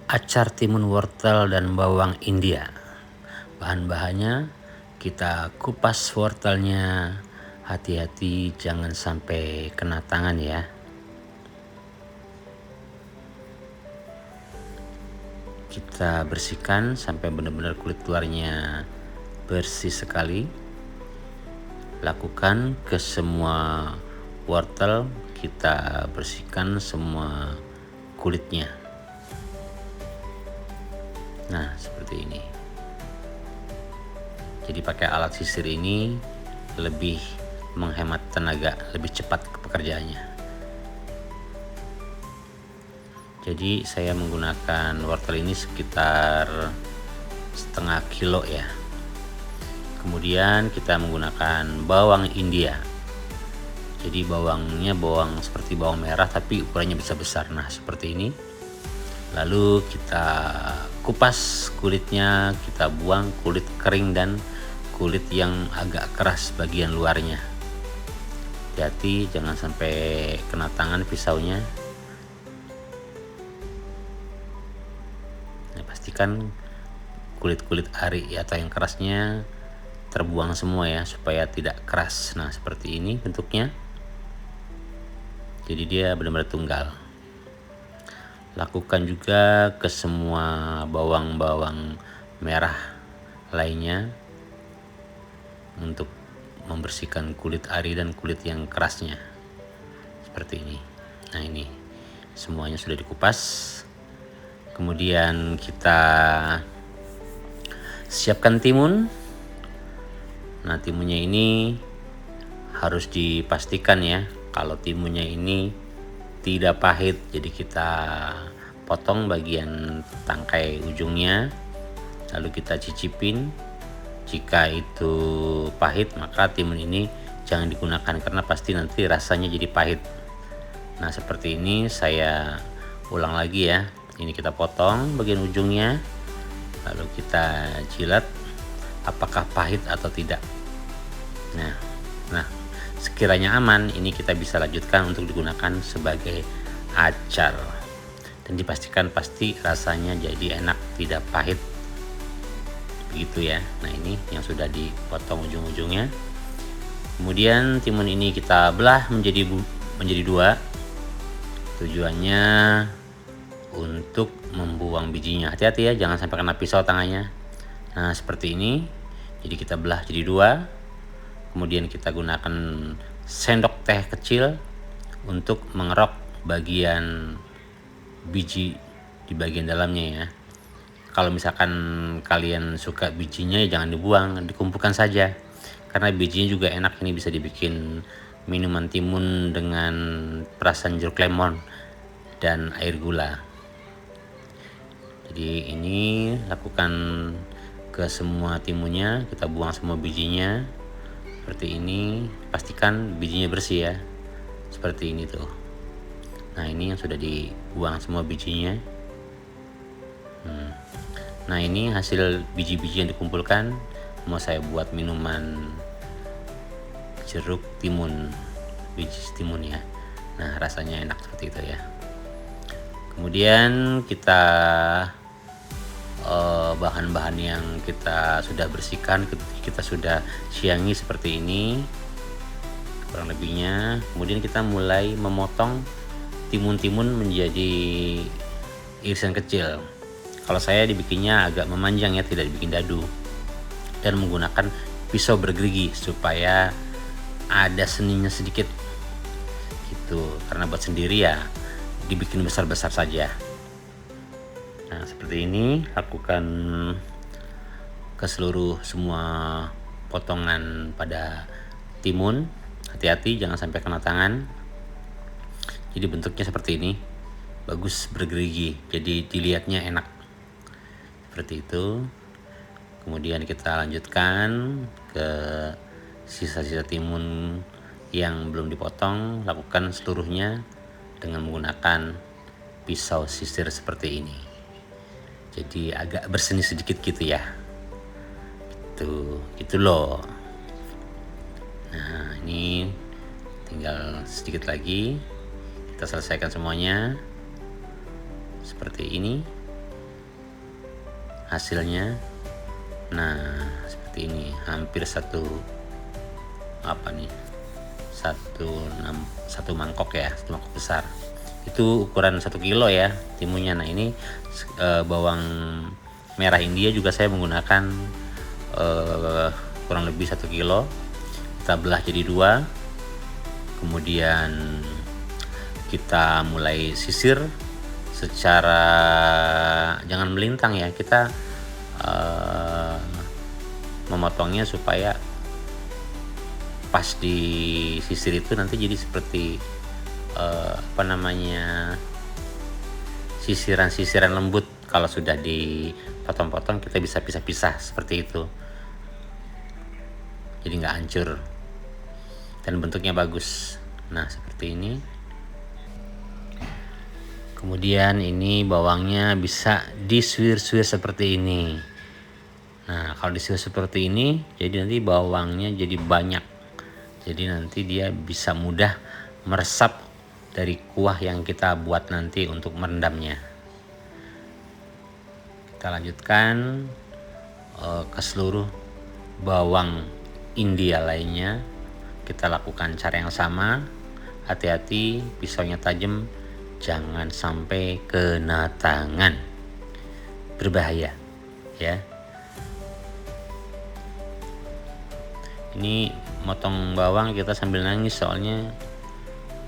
Acar timun wortel dan bawang India. Bahan-bahannya, kita kupas wortelnya. Hati-hati jangan sampai kena tangan ya. Kita bersihkan sampai benar-benar kulit luarnya bersih sekali. Lakukan ke semua wortel, kita bersihkan semua kulitnya. Nah, seperti ini. Jadi pakai alat sisir ini lebih menghemat tenaga, lebih cepat pekerjaannya. Jadi saya menggunakan wortel ini sekitar setengah kilo ya. Kemudian kita menggunakan bawang India. Jadi bawangnya bawang seperti bawang merah tapi ukurannya besar-besar. Nah, seperti ini. Lalu kita kupas kulitnya, kita buang kulit kering dan kulit yang agak keras bagian luarnya. Hati-hati jangan sampai kena tangan pisaunya. Nah, pastikan kulit-kulit ari atau yang kerasnya terbuang semua ya, supaya tidak keras. Nah, seperti ini bentuknya. Jadi dia benar-benar tunggal. Lakukan juga ke semua bawang-bawang merah lainnya untuk membersihkan kulit ari dan kulit yang kerasnya. Seperti ini. Nah, ini semuanya sudah dikupas. Kemudian kita siapkan timun. Nah, timunnya ini harus dipastikan ya, kalau timunnya ini tidak pahit. Jadi kita potong bagian tangkai ujungnya, lalu kita cicipin. Jika itu pahit, maka timun ini jangan digunakan karena pasti nanti rasanya jadi pahit. Nah, seperti ini saya ulang lagi ya. Ini kita potong bagian ujungnya, lalu kita jilat apakah pahit atau tidak. Nah, sekiranya aman, ini kita bisa lanjutkan untuk digunakan sebagai acar. Dan dipastikan pasti rasanya jadi enak, tidak pahit. Begitu ya. Nah, ini yang sudah dipotong ujung-ujungnya. Kemudian timun ini kita belah menjadi dua. Tujuannya untuk membuang bijinya. Hati-hati ya, jangan sampai kena pisau tangannya. Nah, seperti ini. Jadi kita belah jadi dua. Kemudian kita gunakan sendok teh kecil untuk mengerok bagian biji di bagian dalamnya ya. Kalau misalkan kalian suka bijinya ya jangan dibuang, dikumpulkan saja. Karena bijinya juga enak, ini bisa dibikin minuman timun dengan perasan jeruk lemon dan air gula. Jadi ini lakukan ke semua timunnya, kita buang semua bijinya. Seperti ini, pastikan bijinya bersih ya. Seperti ini tuh. Nah, ini yang sudah dibuang semua bijinya. Nah, ini hasil biji-biji yang dikumpulkan. Mau saya buat minuman jeruk timun, biji timun ya. Nah, rasanya enak seperti itu ya. Kemudian kita bahan-bahan yang kita sudah bersihkan, kita sudah siangi seperti ini kurang lebihnya. Kemudian kita mulai memotong timun-timun menjadi irisan kecil. Kalau saya dibikinnya agak memanjang ya, tidak dibikin dadu, dan menggunakan pisau bergerigi supaya ada seninya sedikit gitu. Karena buat sendiri ya dibikin besar-besar saja. Nah, seperti ini lakukan ke seluruh semua potongan pada timun. Hati-hati jangan sampai kena tangan. Jadi bentuknya seperti ini, bagus bergerigi, jadi dilihatnya enak seperti itu. Kemudian kita lanjutkan ke sisa-sisa timun yang belum dipotong, lakukan seluruhnya dengan menggunakan pisau sisir seperti ini. Jadi agak berseni sedikit gitu ya. Gitu loh. Nah, ini tinggal sedikit lagi kita selesaikan semuanya seperti ini. hasilnya. Nah seperti ini, hampir satu mangkok ya, satu mangkok besar. Itu ukuran 1 kilo ya timunnya. Nah ini bawang merah India juga saya menggunakan kurang lebih 1 kilo. Kita belah jadi 2, kemudian kita mulai sisir secara jangan melintang ya, kita memotongnya supaya pas di sisir itu nanti jadi seperti sisiran-sisiran lembut. Kalau sudah dipotong-potong kita bisa pisah-pisah seperti itu, jadi nggak hancur dan bentuknya bagus. Nah seperti ini. Kemudian ini bawangnya bisa disuir-suir seperti ini. Nah kalau disuir seperti ini, jadi nanti bawangnya jadi banyak, jadi nanti dia bisa mudah meresap dari kuah yang kita buat nanti untuk merendamnya. Kita lanjutkan ke seluruh bawang India lainnya. Kita lakukan cara yang sama. Hati-hati, pisaunya tajam, jangan sampai kena tangan, berbahaya ya. Ini motong bawang kita sambil nangis, soalnya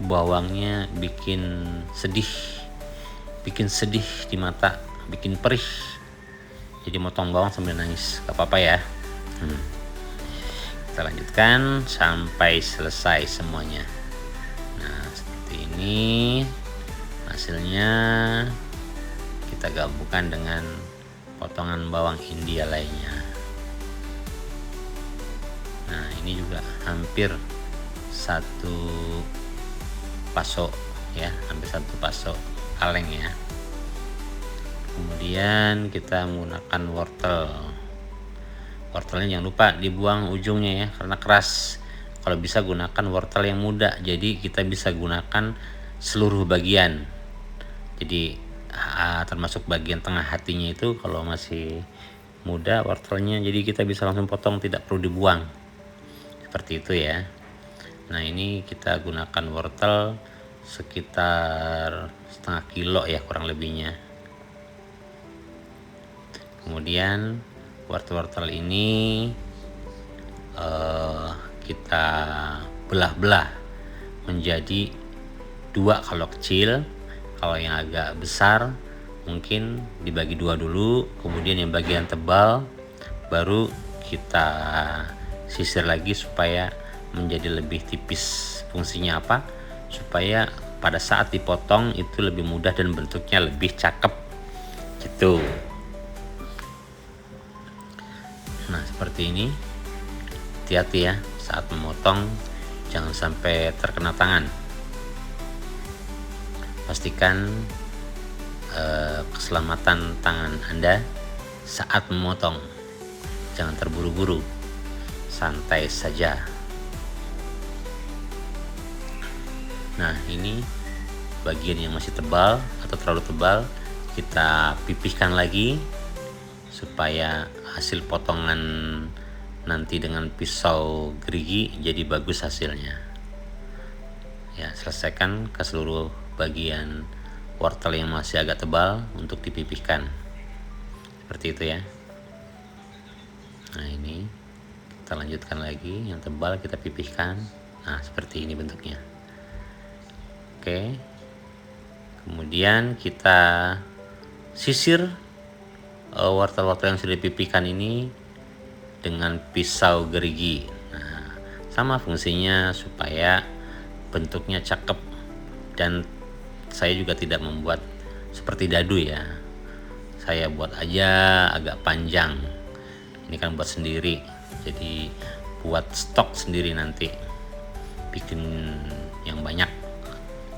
bawangnya bikin sedih di mata, bikin perih. Jadi motong bawang sambil nangis, gak apa-apa ya. Kita lanjutkan sampai selesai semuanya. Nah seperti ini hasilnya. Kita gabungkan dengan potongan bawang India lainnya. Nah ini juga hampir 1 paso ya, hampir 1 paso kaleng ya. Kemudian kita menggunakan wortelnya jangan lupa dibuang ujungnya ya, karena keras. Kalau bisa gunakan wortel yang muda, jadi kita bisa gunakan seluruh bagian. Jadi termasuk bagian tengah hatinya itu kalau masih muda wortelnya, jadi kita bisa langsung potong, tidak perlu dibuang. Seperti itu ya. Nah ini kita gunakan wortel sekitar setengah kilo ya kurang lebihnya. Kemudian wortel-wortel ini kita belah-belah menjadi 2 kalau kecil. Kalau yang agak besar mungkin dibagi 2 dulu, kemudian yang bagian tebal baru kita sisir lagi supaya menjadi lebih tipis. Fungsinya apa? Supaya pada saat dipotong itu lebih mudah dan bentuknya lebih cakep gitu. Nah seperti ini. Hati-hati ya saat memotong, jangan sampai terkena tangan. Pastikan keselamatan tangan Anda saat memotong. Jangan terburu-buru, santai saja. Nah ini bagian yang masih tebal atau terlalu tebal, kita pipihkan lagi supaya hasil potongan nanti dengan pisau gerigi jadi bagus hasilnya ya. Selesaikan ke seluruh bagian wortel yang masih agak tebal untuk dipipihkan seperti itu ya. Nah ini kita lanjutkan lagi, yang tebal kita pipihkan. Nah seperti ini bentuknya. Oke, kemudian kita sisir wortel-wortel yang sudah dipipihkan ini dengan pisau gerigi. Nah, sama fungsinya supaya bentuknya cakep, dan saya juga tidak membuat seperti dadu ya. Saya buat aja agak panjang. Ini kan buat sendiri, jadi buat stok sendiri nanti, bikin yang banyak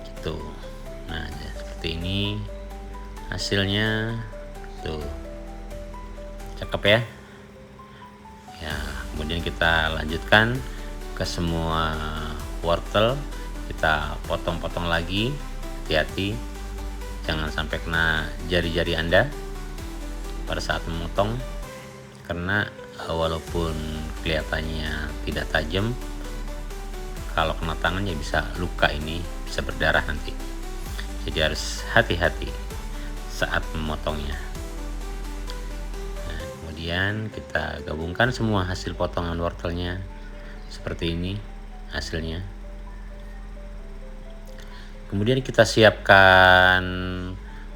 gitu. Nah seperti ini hasilnya tuh, cakep ya. Ya, kemudian kita lanjutkan ke semua wortel, kita potong-potong lagi. Hati-hati jangan sampai kena jari-jari Anda. pada saat memotong, karena walaupun kelihatannya tidak tajam, kalau kena tangan ya bisa luka, ini bisa berdarah nanti. Jadi harus hati-hati saat memotongnya. Nah, kemudian kita gabungkan semua hasil potongan wortelnya seperti ini hasilnya. Kemudian kita siapkan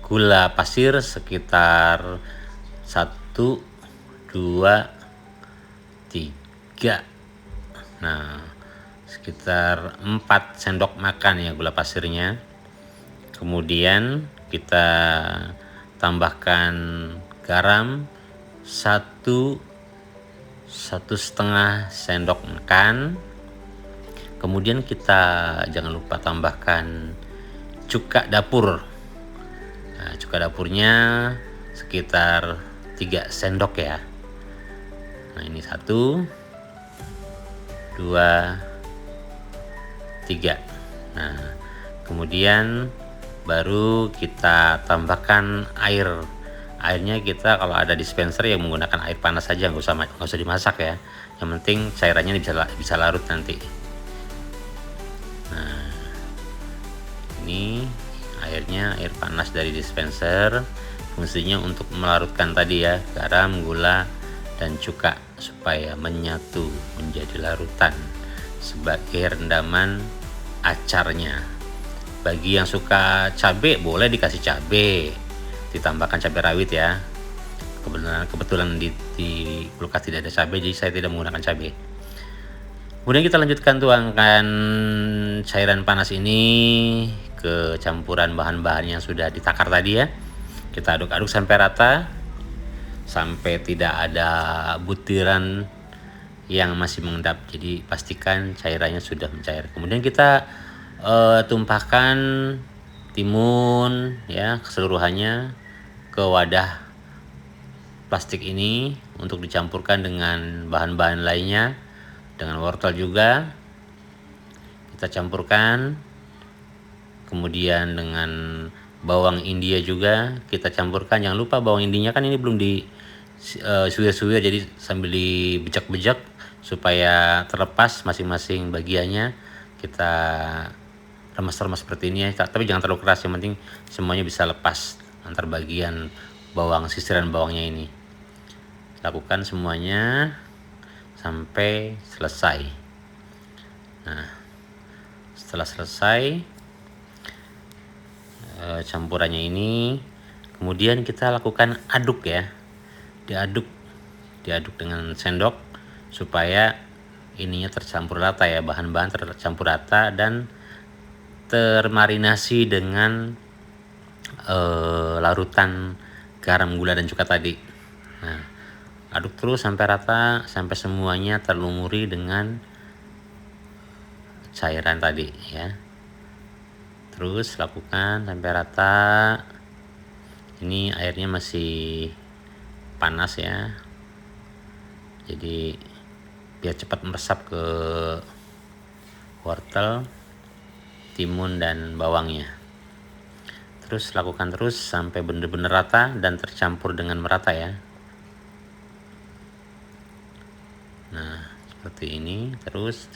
gula pasir sekitar 1, 2, 3. Nah, sekitar 4 sendok makan ya gula pasirnya. Kemudian kita tambahkan garam 1,5 sendok makan. Kemudian kita jangan lupa tambahkan cuka dapur. Nah, cuka dapurnya sekitar 3 sendok ya. Nah, ini 1, 2, 3. Nah, kemudian baru kita tambahkan air. Airnya kita kalau ada dispenser yang menggunakan air panas saja, nggak usah dimasak ya. Yang penting cairannya bisa larut nanti. Nah, ini airnya air panas dari dispenser, fungsinya untuk melarutkan tadi ya garam, gula, dan cuka supaya menyatu menjadi larutan sebagai rendaman acarnya. Bagi yang suka cabai boleh dikasih cabai, ditambahkan cabai rawit ya. Kebetulan di kulkas tidak ada cabai, jadi saya tidak menggunakan cabai. Kemudian kita lanjutkan tuangkan cairan panas ini ke campuran bahan-bahan yang sudah ditakar tadi ya. Kita aduk-aduk sampai rata, sampai tidak ada butiran yang masih mengendap. Jadi pastikan cairannya sudah mencair. Kemudian kita tumpahkan timun ya keseluruhannya ke wadah plastik ini untuk dicampurkan dengan bahan-bahan lainnya, dengan wortel juga kita campurkan. Kemudian dengan bawang India juga kita campurkan. Jangan lupa bawang Indianya kan ini belum di suwir-suwir, jadi sambil dibejak-bejak supaya terlepas masing-masing bagiannya. Kita remas-remas seperti ini ya, tapi jangan terlalu keras, yang penting semuanya bisa lepas antar bagian bawang, sisiran bawangnya ini. Lakukan semuanya sampai selesai. Nah, setelah selesai campurannya ini, kemudian kita lakukan aduk ya, diaduk dengan sendok supaya ininya tercampur rata ya, bahan-bahan tercampur rata dan termarinasi dengan larutan garam, gula, dan cuka tadi. Nah, aduk terus sampai rata, sampai semuanya terlumuri dengan cairan tadi ya. Terus lakukan sampai rata. Ini airnya masih panas ya, jadi biar cepat meresap ke wortel, timun, dan bawangnya. Terus lakukan terus sampai benar-benar rata dan tercampur dengan merata ya. Nah, seperti ini terus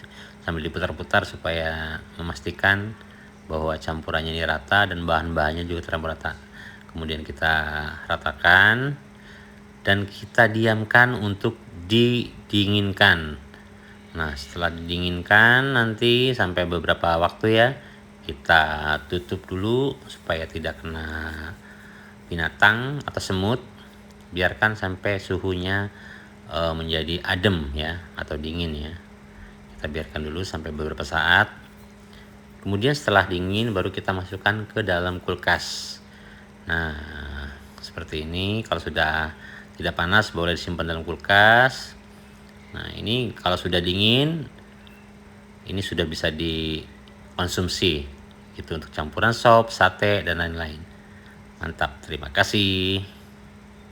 sambil diputar-putar supaya memastikan bahwa campurannya ini rata dan bahan-bahannya juga tercampur rata. Kemudian kita ratakan dan kita diamkan untuk didinginkan. Nah, setelah didinginkan nanti sampai beberapa waktu ya, kita tutup dulu supaya tidak kena binatang atau semut. Biarkan sampai suhunya menjadi adem ya, atau dingin ya. Kita biarkan dulu sampai beberapa saat. Kemudian setelah dingin baru kita masukkan ke dalam kulkas. Nah, seperti ini. Kalau sudah tidak panas boleh disimpan dalam kulkas. Nah, ini kalau sudah dingin, ini sudah bisa dikonsumsi gitu, untuk campuran sop, sate, dan lain-lain. Mantap, terima kasih.